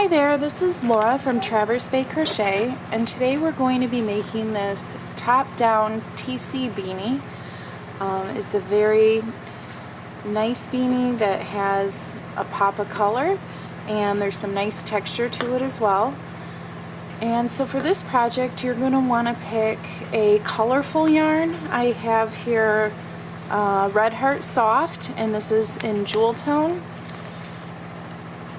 Hi there, this is Laura from Traverse Bay Crochet, and today we're going to be making this top-down TC beanie. It's a very nice beanie that has a pop of color, and there's some nice texture to it as well. And so for this project, you're going to want to pick a colorful yarn. I have here Red Heart Soft, and this is in Jewel Tone.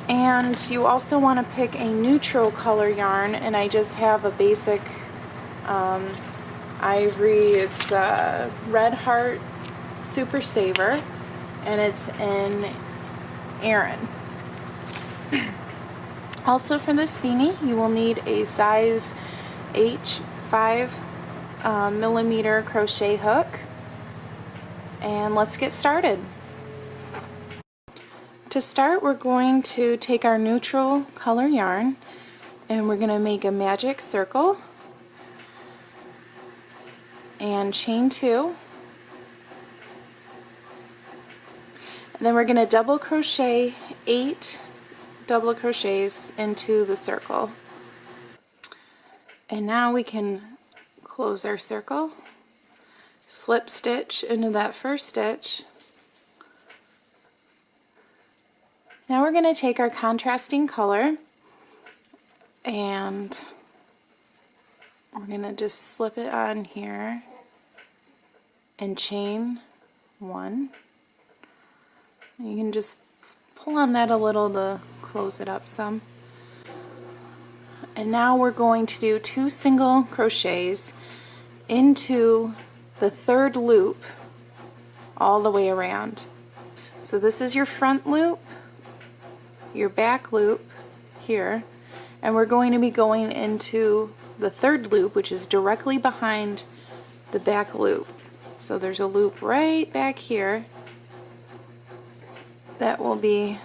And you also want to pick a neutral color yarn, and I just have a basic ivory. It's Red Heart Super Saver, and it's in Aran. Also for this beanie, you will need a size H 5mm crochet hook, and let's get started. To start, we're going to take our neutral color yarn and we're going to make a magic circle and chain 2, and then we're going to double crochet 8 double crochets into the circle. And now we can close our circle, slip stitch into that first stitch. Now we're going to take our contrasting color and we're going to just slip it on here and chain 1. You can just pull on that a little to close it up some. And now we're going to do 2 single crochets into the 3rd loop all the way around. So this is your front loop, your back loop here, and we're going to be going into the 3rd loop, which is directly behind the back loop. So there's a loop right back here that we'll be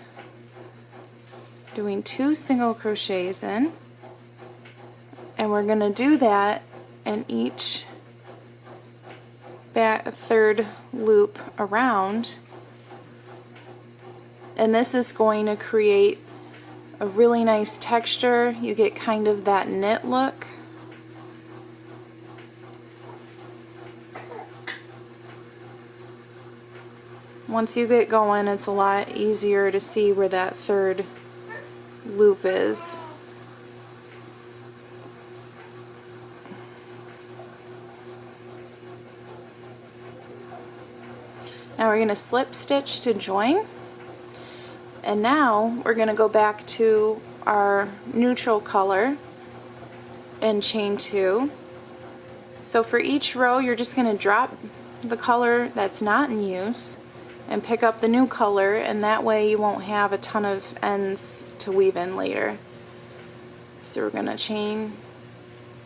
doing 2 single crochets in, and we're going to do that in each back 3rd loop around. And this is going to create a really nice texture. You get kind of that knit look. Once you get going, it's a lot easier to see where that 3rd loop is. Now we're going to slip stitch to join. And now we're going to go back to our neutral color and chain 2. So for each row, you're just going to drop the color that's not in use and pick up the new color, and that way you won't have a ton of ends to weave in later. So we're going to chain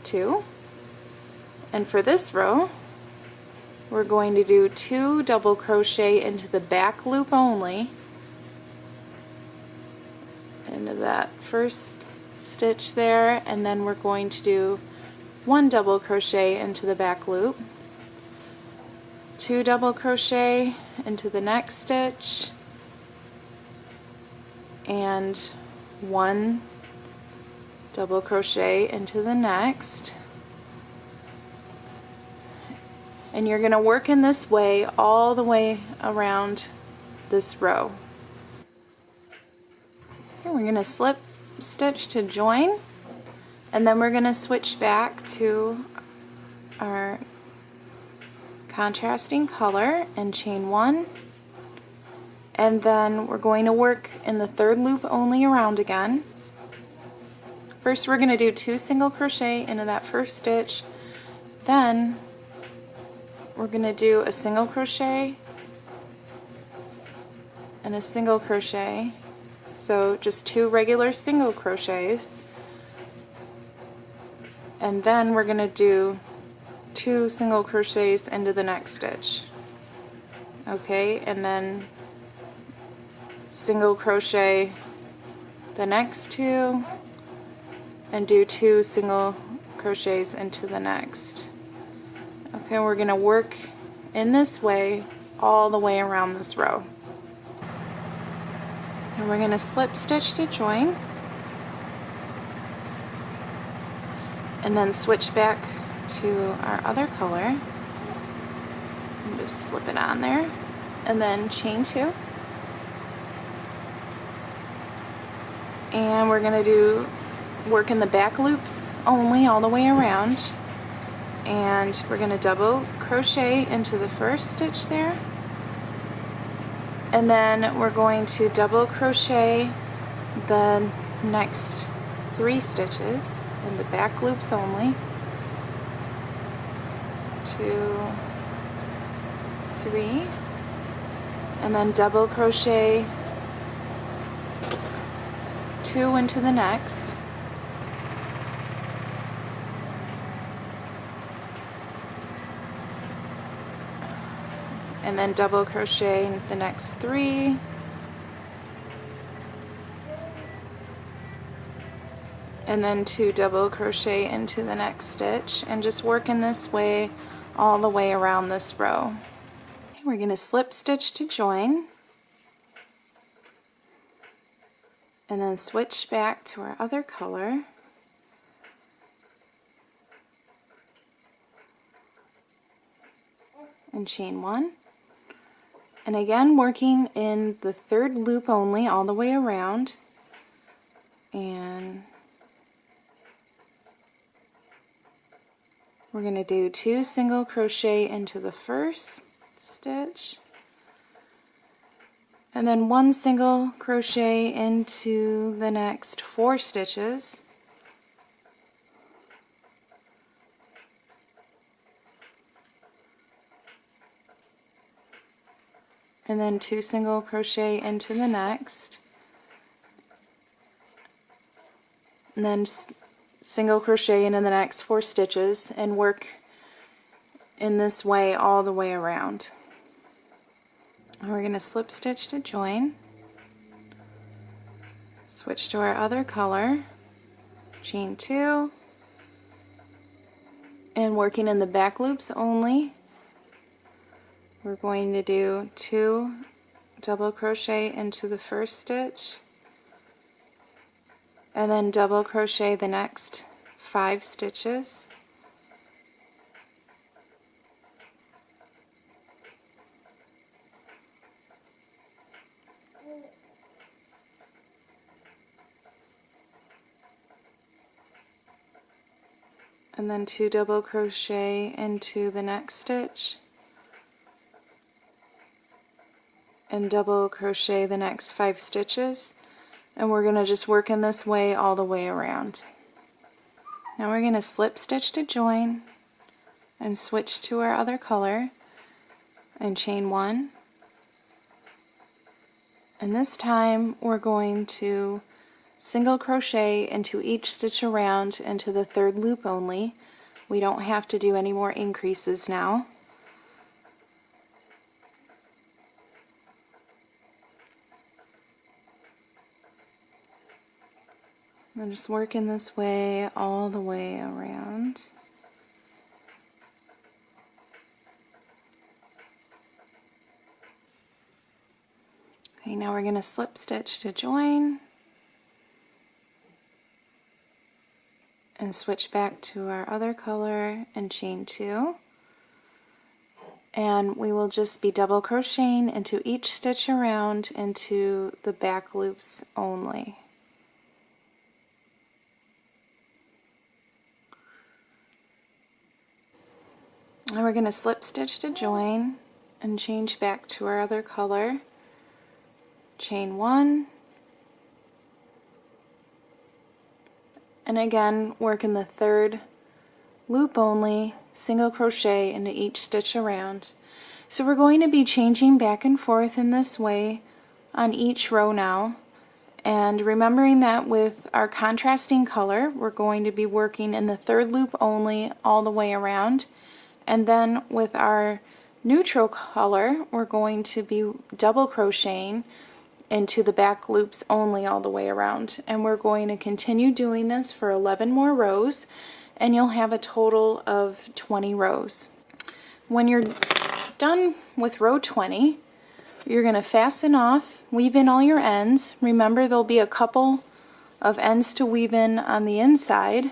2. And for this row, we're going to do 2 double crochet into the back loop only, into that first stitch there, and then we're going to do 1 double crochet into the back loop, 2 double crochet into the next stitch, and 1 double crochet into the next. And you're going to work in this way all the way around this row. We're going to slip stitch to join, and then we're going to switch back to our contrasting color and chain 1, and then we're going to work in the 3rd loop only around again. First we're going to do 2 single crochet into that first stitch, then we're going to do a single crochet and a single crochet. So just 2 regular single crochets, and then we're going to do 2 single crochets into the next stitch. Okay, and then single crochet the next 2 and do 2 single crochets into the next. Okay, we're going to work in this way all the way around this row. And we're going to slip stitch to join, and then switch back to our other color and just slip it on there, and then chain 2, and we're going to do work in the back loops only all the way around, and we're going to double crochet into the first stitch there, and then we're going to double crochet the next 3 stitches in the back loops only. 2, 3, and then double crochet 2 into the next, and then double crochet the next 3, and then 2 double crochet into the next stitch, and just work in this way all the way around this row. We're going to slip stitch to join, and then switch back to our other color, and chain 1, and again working in the 3rd loop only all the way around, and we're going to do 2 single crochet into the first stitch, and then 1 single crochet into the next 4 stitches, and then 2 single crochet into the next, and then single crochet into the next 4 stitches, and work in this way all the way around. And we're going to slip stitch to join, switch to our other color, chain 2, and working in the back loops only, we're going to do 2 double crochet into the first stitch, and then double crochet the next 5 stitches, and then 2 double crochet into the next stitch, and double crochet the next 5 stitches, and we're going to just work in this way all the way around. Now we're going to slip stitch to join and switch to our other color and chain 1, and this time we're going to single crochet into each stitch around into the 3rd loop only. We don't have to do any more increases now. I'm just working this way all the way around. Okay, now we're going to slip stitch to join and switch back to our other color and chain 2, and we will just be double crocheting into each stitch around into the back loops only. Now we're going to slip stitch to join and change back to our other color, chain 1, and again work in the 3rd loop only, single crochet into each stitch around. So we're going to be changing back and forth in this way on each row now, and remembering that with our contrasting color we're going to be working in the 3rd loop only all the way around, and then with our neutral color we're going to be double crocheting into the back loops only all the way around, and we're going to continue doing this for 11 more rows, and you'll have a total of 20 rows. When you're done with row 20, you're going to fasten off, weave in all your ends. Remember, there'll be a couple of ends to weave in on the inside,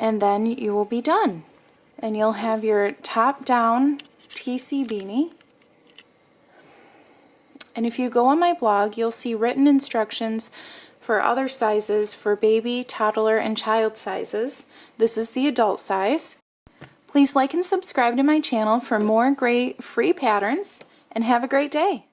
and then you will be done. And you'll have your top-down TC beanie. And if you go on my blog, you'll see written instructions for other sizes for baby, toddler, and child sizes. This is the adult size. Please like and subscribe to my channel for more great free patterns, and have a great day.